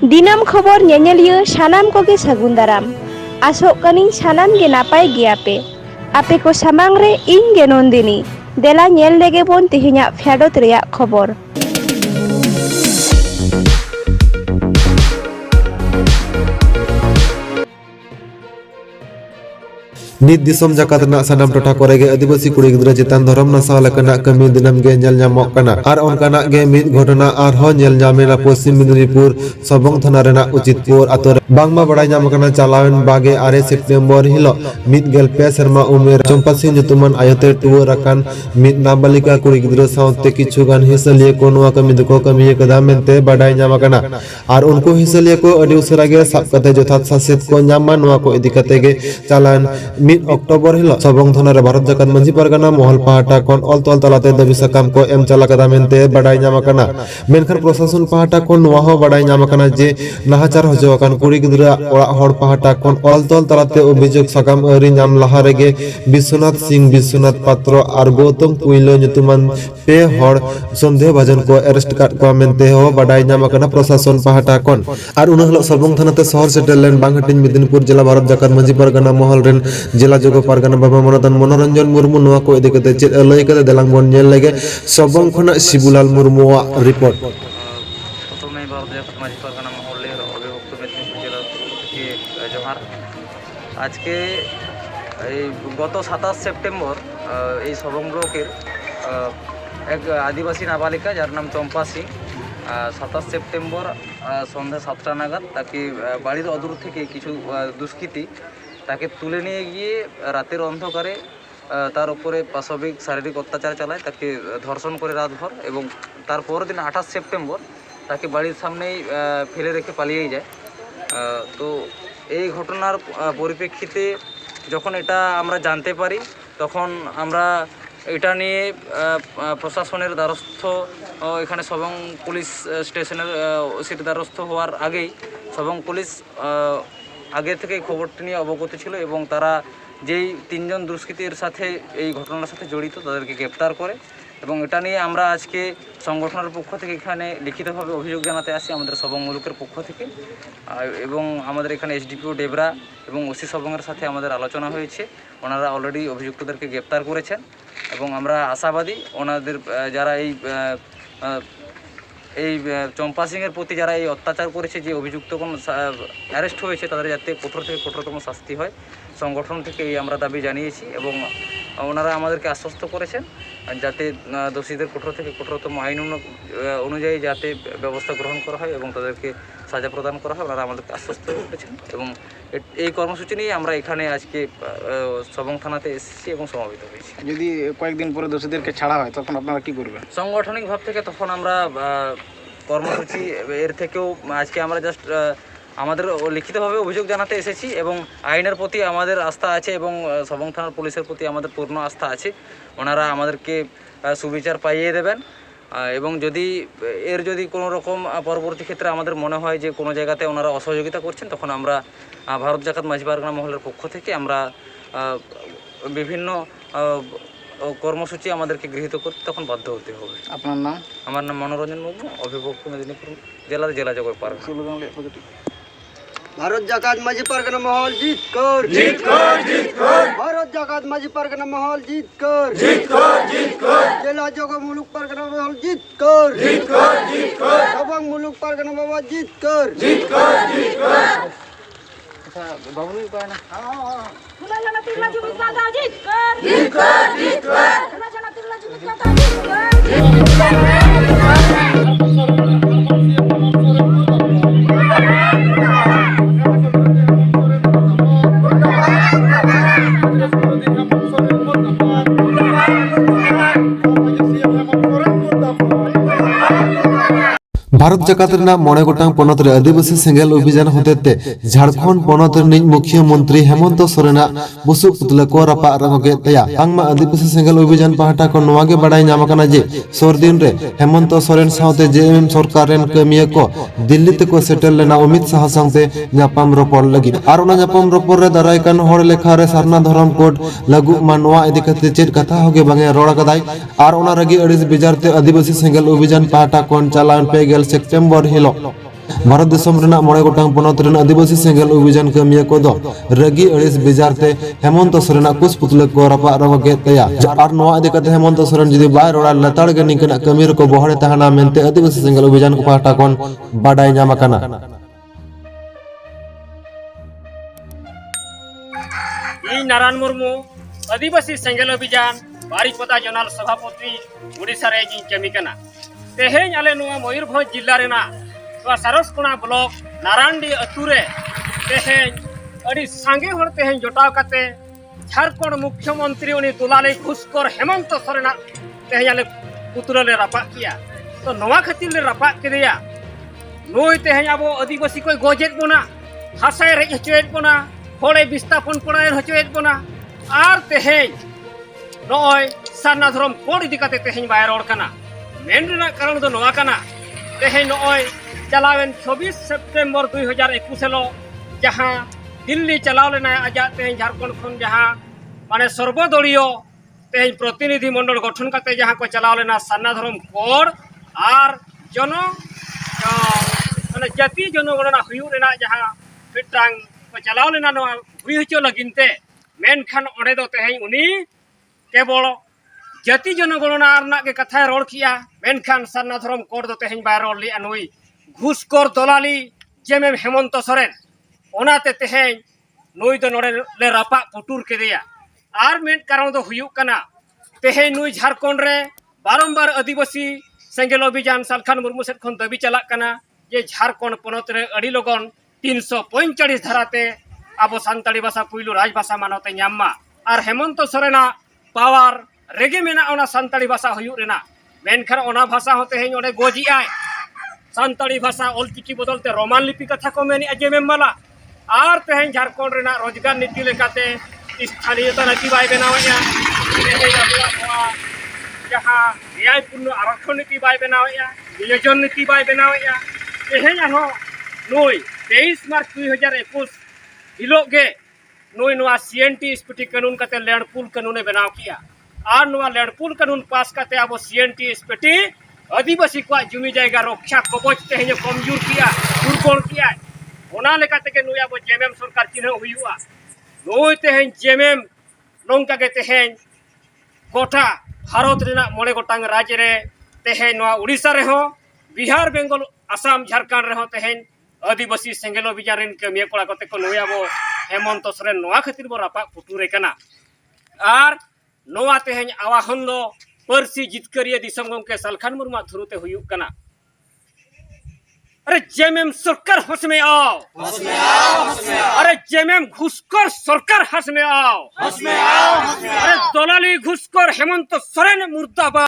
दिनम खबर ᱧᱮᱧᱮᱞᱤᱭᱟᱹ सानाम कोगे सागुन दाराम आसोग कानिं सानाम गे नापाय गियापे आपे को सामांग रे इं गे नंदिनी देला ñेल लेगे बोन तेहेñाग फेडोत रेयाग खबर। ᱱᱤᱛ ᱫᱤᱥᱚᱢ ᱡᱟᱠᱟᱛ ᱨᱮᱱᱟᱜ ᱥᱟᱱᱟᱢ ᱴᱚᱴᱷᱟ ᱠᱚᱨᱮ ᱜᱮ ᱟᱹᱫᱤᱵᱟᱹᱥᱤ ᱠᱩᱲᱤ ᱜᱤᱫᱽᱨᱟᱹ ᱪᱮᱛᱟᱱ ᱫᱷᱚᱨᱚᱢ ᱱᱟᱥᱟᱣ ᱞᱮᱠᱟᱱᱟᱜ ᱠᱟᱹᱢᱤ ᱫᱤᱱᱟᱹᱢ ᱜᱮ ᱧᱮᱞ ᱧᱟᱢᱚᱜ ᱠᱟᱱᱟ ᱟᱨ ᱚᱱᱠᱟᱱᱟᱜ ᱜᱮ ᱢᱤᱫ ᱜᱷᱚᱴᱚᱱᱟ ᱟᱨᱦᱚᱸ ᱧᱮᱞ ᱧᱟᱢᱮᱱᱟ ᱯᱚᱥᱪᱤᱢ ᱢᱮᱫᱽᱱᱤᱯᱩᱨ ᱥᱚᱵᱚᱝ ᱛᱷᱟᱱᱟ ᱨᱮᱱᱟᱜ ᱩᱪᱤᱛᱯᱩᱨ ᱟᱛᱳ ᱨᱮ ᱵᱟᱝᱢᱟ ᱵᱟᱲᱟᱭ ᱧᱟᱢ ᱟᱠᱟᱱᱟ ᱪᱟᱞᱟᱣᱮᱱ 26 ᱥᱮᱯᱴᱮᱢᱵᱚᱨ ᱦᱤᱞᱳᱜ 112 ᱥᱮᱨᱢᱟ ᱩᱢᱮᱨ ᱪᱚᱢᱯᱟᱥᱤ ᱧᱩᱛᱩᱢᱟᱱ ᱟᱭᱳᱛᱮ ᱴᱩᱣᱟᱹᱨ ᱟᱠᱟᱱ ᱢᱤᱫ ᱱᱟᱵᱟᱞᱤᱠᱟ ᱠᱩᱲᱤ ᱜᱤᱫᱽᱨᱟᱹ ᱥᱟᱶᱛᱮ ᱠᱤᱪᱷᱩᱜᱟᱱ ᱦᱤᱥᱟᱹᱞᱤᱭᱟᱹ ᱠᱚ ᱱᱚᱣᱟ ᱠᱟᱹᱢᱤ ᱫᱚᱠᱚ ᱠᱟᱹᱢᱤ ᱟᱠᱟᱫᱟ ᱢᱮᱱᱛᱮ ᱵᱟᱰᱟᱭ ᱧᱟᱢ ᱟᱠᱟᱱᱟ ᱟᱨ ᱩᱱᱠᱩ ᱦᱤᱥᱟᱹᱞᱤᱭᱟᱹ ᱠᱚ ᱟᱹᱰᱤ ᱩᱥᱟᱹᱨᱟ ᱜᱮ ᱥᱟᱵ ᱠᱟᱛᱮ ᱡᱚᱛᱷᱟᱛ ᱥᱟᱥᱮᱛ ᱠᱚ ᱧᱟᱢᱟ ᱱᱚᱣᱟ ᱠᱚ ᱤᱫᱤ ᱠᱟᱛᱮ ᱜᱮ ᱪᱟᱞᱟᱣᱮᱱ 1 ᱚᱠᱴᱳᱵᱚর ᱦᱤᱞᱳᱜ ᱥᱚᱵᱚᱝ ᱛᱷᱟᱱᱟ ᱨᱮ ᱵᱷᱟᱨᱚᱛ ᱡᱟᱠᱟᱛ ᱢᱟᱹᱡᱷᱤ ᱯᱟᱨᱜᱟᱱᱟ ᱢᱚᱦᱚᱞ ᱯᱟᱦᱴᱟ ᱠᱷᱚᱱ ᱚᱞ ᱛᱚᱞ ᱛᱟᱞᱟᱛᱮ ᱫᱟᱹᱵᱤ ᱥᱟᱠᱟᱢ ᱠᱚ ᱮᱢ ᱪᱟᱞ ᱟᱠᱟᱫᱟ ᱢᱮᱱᱛᱮ ᱵᱟᱰᱟᱭ ᱧᱟᱢ ᱟᱠᱟᱱᱟ ᱢᱮᱱᱠᱷᱟᱱ ᱯᱨᱚᱥᱟᱥᱚᱱ ᱯᱟᱦᱴᱟ ᱠᱷᱚᱱ ᱱᱚᱣᱟ ᱦᱚᱸ ᱵᱟᱰᱟᱭ ᱧᱟᱢ ᱟᱠᱟᱱᱟ ᱡᱮ ᱱᱟᱦᱟᱪᱟᱨ ᱦᱚᱪᱚ ᱟᱠᱟᱱ ᱠᱩᱲᱤ ᱜᱤᱫᱽᱨᱟᱹ ᱚᱲᱟᱜ ᱦᱚᱲ ᱯᱟᱦᱴᱟ ᱠᱷᱚᱱ ᱚᱞ ᱛᱚᱞ ᱛᱟᱞᱟᱛᱮ ᱚᱵᱷᱤᱡᱳᱜ ᱥᱟᱠᱟᱢ ᱟᱹᱨᱤ ᱧᱟᱢ ᱞᱟᱦᱟ ᱨᱮᱜᱮ ᱵᱤᱥᱥᱚᱱᱟᱛᱷ ᱥᱤᱝ ᱵᱤᱥᱥᱚᱱᱟথ ᱯᱟᱛᱨᱚ ᱟᱨ ᱜৌতম কুইলো ᱧᱩᱛᱩᱢᱟᱱ ᱯᱮ ᱦᱚᱲ ᱥᱚᱱᱫᱮᱦ ᱵᱷᱟᱡᱚᱱ ᱠᱚ ᱮᱨᱮᱥᱴ ᱟᱠᱟᱫ ᱠᱚᱣᱟ ᱢᱮᱱᱛᱮ ᱦᱚᱸ ᱵᱟᱰᱟᱭ ᱧᱟᱢ ᱟᱠᱟᱱᱟ ᱯᱨᱚᱥᱟᱥᱚᱱ ᱯᱟᱦᱴᱟ ᱠᱷᱚᱱ ᱟᱨ ᱩᱱ ᱦᱤᱞᱳᱜ ᱥᱚᱵᱚᱝ ᱛᱷᱟᱱᱟᱛᱮ ᱥᱚᱦᱚᱨ ᱥᱮᱴᱮᱨ ᱞᱮᱱ ᱵᱟᱝ ᱦᱟᱹᱴᱤᱧ ᱢᱮᱫᱽᱱᱤᱯᱩᱨ ᱡᱮᱞᱟ ᱵᱷᱟᱨᱚᱛ ᱡᱟᱠᱟᱛ ᱢᱟᱹᱡᱷᱤ ᱯᱟᱨᱜᱟᱱᱟ ᱢᱚᱦᱚᱞ ᱨᱮᱱ ᱡᱮᱞᱟ ᱡᱚᱜᱚ ᱯᱟᱨᱜᱟᱱᱟ ᱵᱟᱵᱟ ᱢᱚᱱᱚᱛᱟᱱ ᱢᱚᱱᱳᱨᱚᱧᱡᱚᱱ ᱢᱩᱨᱢᱩ ᱱᱚᱣᱟ ᱠᱚ ᱤᱫᱤ ᱠᱟᱛᱮ ᱪᱮᱫ ᱞᱟᱹᱭ ᱠᱟᱫᱟ ᱫᱮᱞᱟᱝ ᱵᱚᱱ ᱧᱮᱞ ᱞᱮᱜᱮ ᱥᱚᱵᱚᱝ ᱠᱷᱚᱱᱟᱜ শিবুলাল মুর্মুᱣᱟᱜ রিপোর্ট। প্রথমে ভারত জাকাত মাঝি পারগানা মহলের অবিভক্ত মেদিনীপুর জেলা পক্ষ থেকে জোহার। আজকে এই গত 27 সেপ্টেম্বর এই সবং ব্লকের এক আদিবাসী নাবালিকা যার নাম চম্পা সিং 27 সেপ্টেম্বর সন্ধ্যা 7টা নাগাদ তাকে বাড়ির অদূর থেকে কিছু দুষ্কৃতী তাকে তুলে নিয়ে গিয়ে রাতের অন্ধকারে তার উপরে পাশবিক শারীরিক অত্যাচার চালায়, তাকে ধর্ষণ করে রাতভর এবং তার পরের দিন 28 সেপ্টেম্বর তাকে বাড়ির সামনেই ফেলে রেখে পালিয়েই যায়। তো এই ঘটনার পরিপ্রেক্ষিতে যখন এটা আমরা জানতে পারি তখন আমরা এটা নিয়ে প্রশাসনের দ্বারস্থ এখানে সবং পুলিশ স্টেশনের ওসির দ্বারস্থ হওয়ার আগেই সবং পুলিশ আগে থেকে খবরটি নিয়ে অবগত ছিল এবং তারা যেই 3 জন দুষ্কৃতীর সাথে এই ঘটনার সাথে জড়িত তাদেরকে গ্রেপ্তার করে এবং এটা নিয়ে আমরা আজকে সংগঠনের পক্ষ থেকে এখানে লিখিতভাবে অভিযোগ জানাতে আসি আমাদের সবং মুলুকের পক্ষ থেকে এবং আমাদের এখানে এসডিপিও ডেবরা এবং ওসি সবংয়ের সাথে আমাদের আলোচনা হয়েছে। ওনারা অলরেডি অভিযুক্তদেরকে গ্রেপ্তার করেছেন এবং আমরা আশাবাদী ওনাদের যারা এই চম্পা সিংয়ের প্রতি যারা এই অত্যাচার করেছে যে অভিযুক্ত কোন অ্যারেস্ট হয়েছে তাদের যাতে কঠোর থেকে কঠোরতম শাস্তি হয় সংগঠন থেকে এই আমরা দাবি জানিয়েছি এবং ওনারা আমাদেরকে আশ্বস্ত করেছেন যাতে দোষীদের কঠোর থেকে কঠোরতম আইন অনুযায়ী যাতে ব্যবস্থা গ্রহণ করা হয় এবং তাদেরকে সাজা প্রদান করা হয় ওনারা আমাদেরকে আশ্বস্ত করেছেন এবং এই কর্মসূচি নিয়ে আমরা এখানে আজকে সবং থানাতে এসেছি এবং সমাবেত হয়েছি। যদি কয়েকদিন পরে দোষীদেরকে ছাড়া হয় তখন আপনারা কি করবেন? সাংগঠনিক ভাব থেকে তখন আমরা কর্মসূচি এর থেকেও আজকে আমরা জাস্ট আমাদের লিখিতভাবে অভিযোগ জানাতে এসেছি এবং আইনের প্রতি আমাদের আস্থা আছে এবং সবং থানার পুলিশের প্রতি আমাদের পূর্ণ আস্থা আছে, ওনারা আমাদেরকে সুবিচার পাইয়ে দেবেন এবং যদি কোনো রকম পরবর্তী ক্ষেত্রে আমাদের মনে হয় যে কোনো জায়গাতে ওনারা অসহযোগিতা করছেন তখন আমরা ভারত জাকাত মাঝি পারগানা মহলের পক্ষ থেকে আমরা বিভিন্ন কর্মসূচি আমাদেরকে গৃহীত করতে তখন বাধ্য হতে হবে। আপনার নাম? আমার নাম মনোরঞ্জন মুর্মু, অবিভক্ত মেদিনীপুর জেলার জেলা জগো পারগানা। ভারত জাকাত মাঝি পারগানা মহল জিত কর, জিত কর, জিত কর। ভারত জাকাত মাঝি পারগানা মহল জিত কর, জিত কর, জিত কর। জেলা জগো মুলুক পারগানা মহল জিত কর, জিত কর, জিত কর। সবং মুলুক পারগানা বাবা জিত কর, জিত কর, জিত কর। আচ্ছা বাবুনি পায় না তুলা জানা তুলা জুবিত দাদা জিত কর, জিত কর, জিত কর। তুলা জানা তুলা জুবিত দাদা জিত কর, জিত কর। भारत जाकात रेना मोड़े गोटांग पनत रे आदिवासी सेंगेल अभियान होतेते झारखंड पनत रे मुख्यमंत्री हेमंत सोरेन बुसु पुतला को रापा रंगे तया आंगमा आदिवासी सेंगेल अभियान पाहटा को नवागे बड़ाई नामकाना जे सोर दिन रे हेमंत सोरेन साउते जेएमएम सरकार रेन कमिया को दिल्ली ते को सेटल लेना अमित शाह संगते न्यापाम रोपड़ लगी आर ओना न्यापाम रोपड़ रे दाराय कान होड़ लेखा रे सारना धरम कोड लागू मानवा इदि कते चेद कथा होगे बांगे रोड़ा कदाय आर ओना रगी अड़िस बिजारते आदिवासी सेंगेल अभियान पाहटा कोन चालान पे सेप्टेम्बर हिलो भारत दिसम रेना मोड़े गोटांग पोनत रेना आदिवासी सेंगेल अभियान कमिया कोदो रगी अड़िस बेजारते हेमंत सोरेन कुछ पुतले को रपा रवगे तया आर नोआ इदि कते हेमंत सोरेन जुदी बाय रोड़ा लताड़ गे निकना कमी रको बहरे तहना मेनते आदिवासी सेंगेल अभियान को पाहटा कोन बाडाय ᱧᱟᱢ ᱟᱠᱟᱱᱟ। ᱤᱧ ᱱᱟᱨᱟᱭᱚᱱ ᱢᱩᱨᱢᱩ आदिवासी सेंगेल अभियान बारिपदा जोनाल सभापति उड़ीसा रे जी कमी कना। तेहेñ आले नुआ मयूरभंज जिला रेना नुआ सारसकोना ब्लॉक नारायणडी अतुरे तेहेñ अड़ी सांगे हर तेहेñ जोटाव काते झारखंड मुख्यमंत्री उनी दुलाले घुसखोर हेमंत सोरेन तेहेñ आले पुतुरा ले रपा किया। तो नवा खातिर ले रपा केदिया नुई तेहेñ आबो आदिवासी को गोजेत बोना हासाय रेज हचोयेत बोना होले विस्थापन पड़ाय हचोयेत बोना आर तेहेñ नय सारना धरम कोड इदी काते तेहेñ बाय रोड कना। मेन रेना कारण दो नवा कना तेहेñ नय चलावेन 24 सेप्टेम्बर 2021 हेलो जहां दिल्ली चलाव लेना आजा तेहेñ झारखंड खन जहां माने सर्वदलीय तेहेñ प्रतिनिधि मंडल गठन काते जहां को चलाव लेना सारना धरम कोड आर जन माने जाति जनगणना हुयु रेना जहां मिटांग को चलाव लेना नवा हुई हचो लगिनते मेनखान ओंडे दो तेहेñ उनी केवल जाति जनगणना रना के कथा रोड किया मेनखान सारना धरम कोड दो तेहेñ बाय रोड लिया नुई घुसखोर दलाली जेमेम हेमंत सोरेन ओनाते तेहेñ नुई दो नोडे ले रपा पुटुर केदिया। आर मेन कारण दो हुयु कना तेहेñ नुई झारखंड रे बारंबार आदिवासी सेंगेल अभियान सालखान मुर्मू सेट खन दाबी चलाक कना जे झारखंड पोनत रे अड़ी लगन 345 धाराते आबो सानताड़ी भाषा पुइलु राजभाषा मानते ᱧᱟᱢमा आर हेमंत सोरेना पावर रेगे मेना ओना सानताड़ी भाषा हुयु रेना मेनखान ओना भाषा हो तेहेñ ओडे गोजी आय सानताड़ी भाषा ऑलचिकी बदलते रोमान लिपि कथा को मेनी अजेमेम माला आर तेहेñ झारखंड रेना रोजगार नीति लेकाते स्थानीयता नीति बाय बनावेया जहां न्यायपूर्ण आरक्षण नीति बाय बनावेया नियोजन नीति बाय बनावेया तेहेñ आनो नुई 23 मार्च 2021 हिलोग गे नुई नुआ सीएनटी स्पीटी कानून काते लैंडपुल कानून बनाव किया आर नुआ लैंडपुल कानून पास काते अब सीएनटी स्पीटी आदिवासी को जमी जायगा रक्षा कवच तेहेñ कमजोर किया दुर्बल किया ओना लेकाते के नुई अब जेमेम सरकार चिन्ह हुयुआ नुई तेहेñ जेमेम नोंका के तेहेñ गोटा भारत रेना मोड़े गोटांग राज्य रे तेहेñ नुआ उड़ीसा रे हो बिहार बेंगल आसाम झारखंड रे हो तेहेñ आदिवासी सेंगेल अभियान रेन कमिया कोड़ा कते को नुई अब हेमंत सोरेन नोआ खातिर बो रपा पुटुरे कना। आर नोआ तेहेñ आवाहन दो परसी जितकरिया दिसम गंके सालखान मुर्मू थ्रुते हुयुक कना। अरे जेमेम सरकार होश में आओ अरे जेमेम घुसखोर सरकार होश में आओ अरे दलाली घुसखोर हेमंत सोरेन मुर्दाबाद।